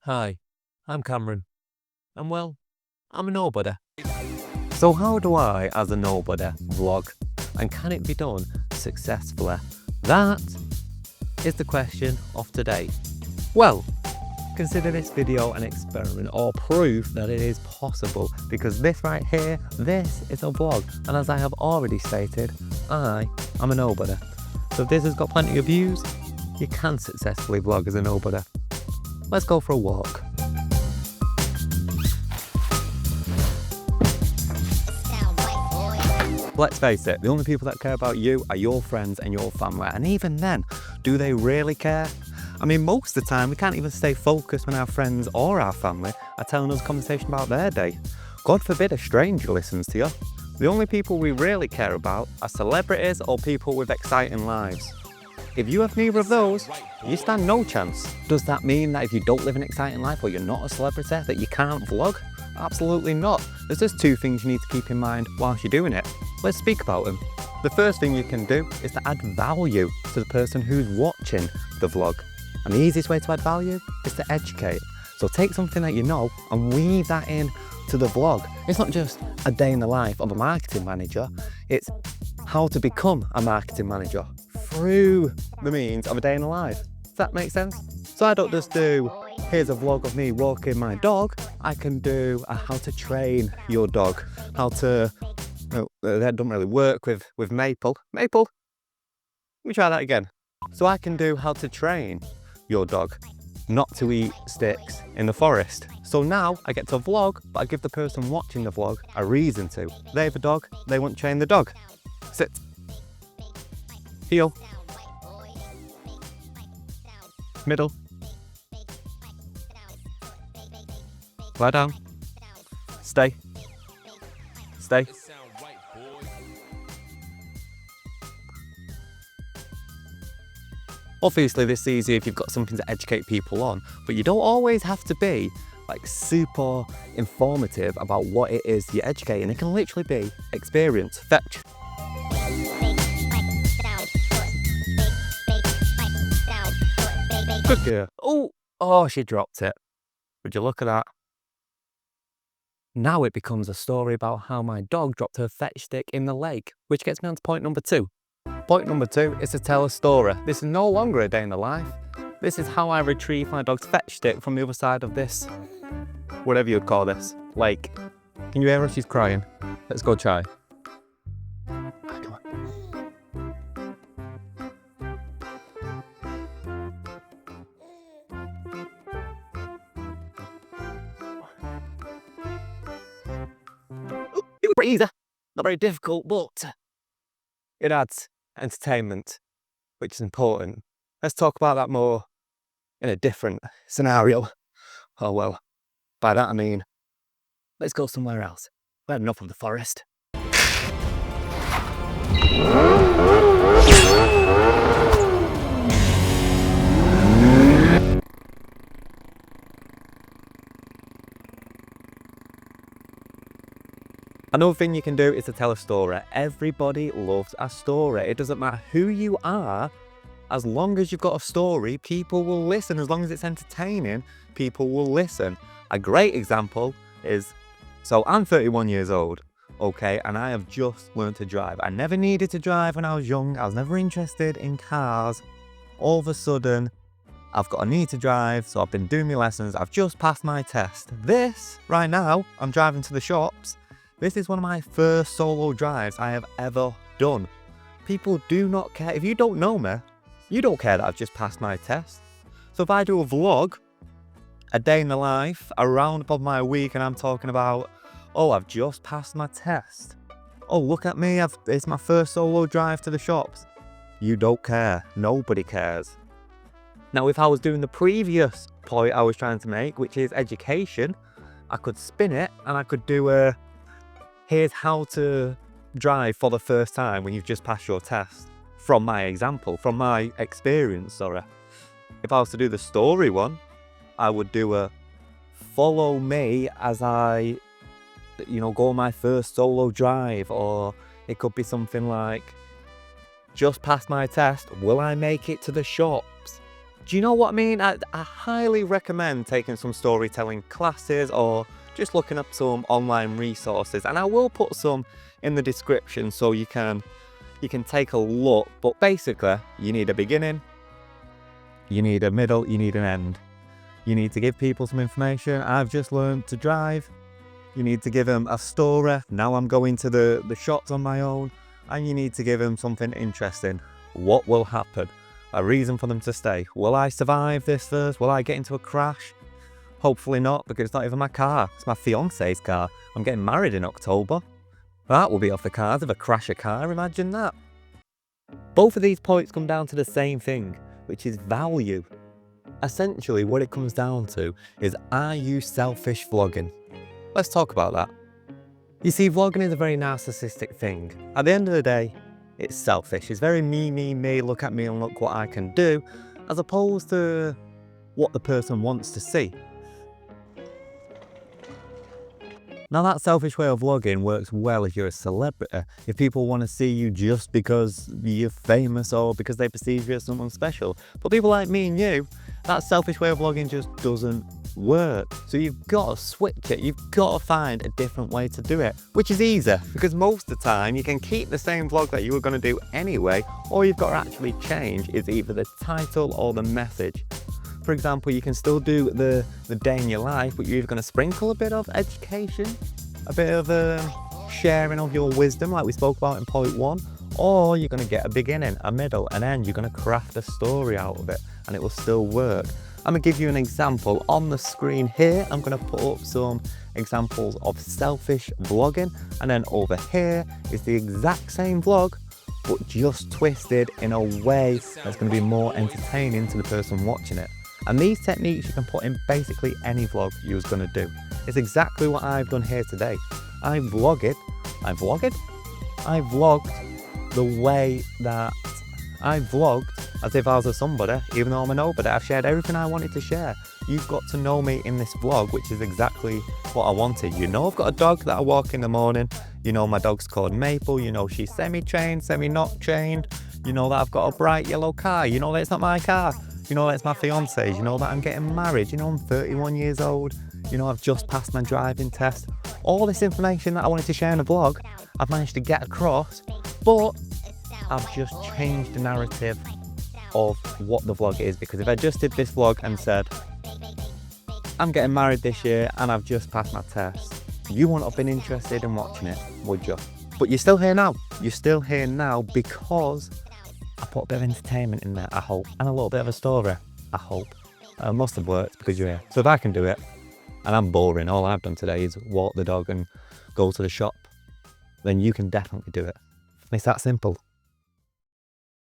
Hi, I'm Cameron, and well, I'm a nobody. So how do I, as a nobody, vlog? And can it be done successfully? That is the question of today. Well, consider this video an experiment or proof that it is possible, because this right here, this is a vlog, and as I have already stated, I am a nobody. So if this has got plenty of views, you can successfully vlog as a nobody. Let's go for a walk. Let's face it, the only people that care about you are your friends and your family, and even then, do they really care? I mean, most of the time we can't even stay focused when our friends or our family are telling us a conversation about their day. God forbid a stranger listens to you. The only people we really care about are celebrities or people with exciting lives. If you have neither of those, you stand no chance. Does that mean that if you don't live an exciting life or you're not a celebrity, that you can't vlog? Absolutely not. There's just two things you need to keep in mind whilst you're doing it. Let's speak about them. The first thing you can do is to add value to the person who's watching the vlog. And the easiest way to add value is to educate. So take something that you know and weave that in to the vlog. It's not just a day in the life of a marketing manager, it's how to become a marketing manager through the means of a day in the life. Does that make sense? So I don't just do, here's a vlog of me walking my dog. I can do a how to train your dog, how to, that doesn't really work with Maple. Maple, let me try that again. So I can do how to train your dog not to eat sticks in the forest. So now I get to vlog, but I give the person watching the vlog a reason to. They have a dog, they want to train the dog. Sit. Heel. Middle. Lie down. Stay. Stay. Obviously this is easy if you've got something to educate people on, but you don't always have to be like super informative about what it is you're educating. It can literally be experience. Fetch. Good girl. Oh, she dropped it. Would you look at that? Now it becomes a story about how my dog dropped her fetch stick in the lake, which gets me on to point number 2. Point number 2 is to tell a story. This is no longer a day in the life. This is how I retrieve my dog's fetch stick from the other side of this, whatever you'd call this, lake. Can you hear her? She's crying. Let's go try. Come on. It was pretty easy. Not very difficult, but it adds entertainment, which is important. Let's talk about that more in a different scenario. Oh well, by that I mean, let's go somewhere else. We've had enough of the forest. Another thing you can do is to tell a story. Everybody loves a story. It doesn't matter who you are, as long as you've got a story, people will listen. As long as it's entertaining, people will listen. A great example is, so I'm 31 years old, okay, and I have just learned to drive. I never needed to drive when I was young. I was never interested in cars. All of a sudden, I've got a need to drive, so I've been doing my lessons. I've just passed my test. This, right now, I'm driving to the shops. This is one of my first solo drives I have ever done. People do not care. If you don't know me, you don't care that I've just passed my test. So if I do a vlog, a day in the life, a roundup of my week, and I'm talking about, oh, I've just passed my test. Oh, look at me, it's my first solo drive to the shops. You don't care. Nobody cares. Now, if I was doing the previous point I was trying to make, which is education, I could spin it and I could do a, here's how to drive for the first time when you've just passed your test. From my example, from my experience, sorry. If I was to do the story one, I would do a follow me as I, go on my first solo drive, or it could be something like, just passed my test, will I make it to the shops? Do you know what I mean? I highly recommend taking some storytelling classes or just looking up some online resources, and I will put some in the description so you can take a look. But basically, you need a beginning, you need a middle, you need an end. You need to give people some information. I've just learned to drive. You need to give them a story. Now I'm going to the shops on my own. And you need to give them something interesting. What will happen? A reason for them to stay. Will I survive this first? Will I get into a crash? Hopefully not, because it's not even my car. It's my fiance's car. I'm getting married in October. That will be off the cards if I crash a car, imagine that. Both of these points come down to the same thing, which is value. Essentially, what it comes down to is, are you selfish vlogging? Let's talk about that. You see, vlogging is a very narcissistic thing. At the end of the day, it's selfish. It's very me, look at me and look what I can do, as opposed to what the person wants to see. Now, that selfish way of vlogging works well if you're a celebrity, if people want to see you just because you're famous or because they perceive you as someone special. But people like me and you, that selfish way of vlogging just doesn't work. So you've got to switch it. You've got to find a different way to do it, which is easier, because most of the time you can keep the same vlog that you were going to do anyway. All you've got to actually change is either the title or the message. For example, you can still do the day in your life, but you're either going to sprinkle a bit of education, a bit of sharing of your wisdom like we spoke about in point 1, or you're going to get a beginning, a middle, an end. You're going to craft a story out of it and it will still work. I'm going to give you an example on the screen here. I'm going to put up some examples of selfish vlogging, and then over here is the exact same vlog but just twisted in a way that's going to be more entertaining to the person watching it. And these techniques you can put in basically any vlog you was going to do. It's exactly what I've done here today. I vlogged the way that I vlogged as if I was a somebody, even though I'm a nobody. I've shared everything I wanted to share. You've got to know me in this vlog, which is exactly what I wanted. You know I've got a dog that I walk in the morning. You know my dog's called Maple. You know she's semi-trained, semi-not trained. You know that I've got a bright yellow car. You know that it's not my car. You know that it's my fiance's. You know that I'm getting married. You know I'm 31 years old. You know I've just passed my driving test. All this information that I wanted to share in a vlog, I've managed to get across, but I've just changed the narrative of what the vlog is. Because if I just did this vlog and said, I'm getting married this year and I've just passed my test, you wouldn't have been interested in watching it, would you? But you're still here now. You're still here now because I put a bit of entertainment in there, I hope, and a little bit of a story, I hope. It must have worked because you're here. So if I can do it, and I'm boring, all I've done today is walk the dog and go to the shop, then you can definitely do it. It's that simple.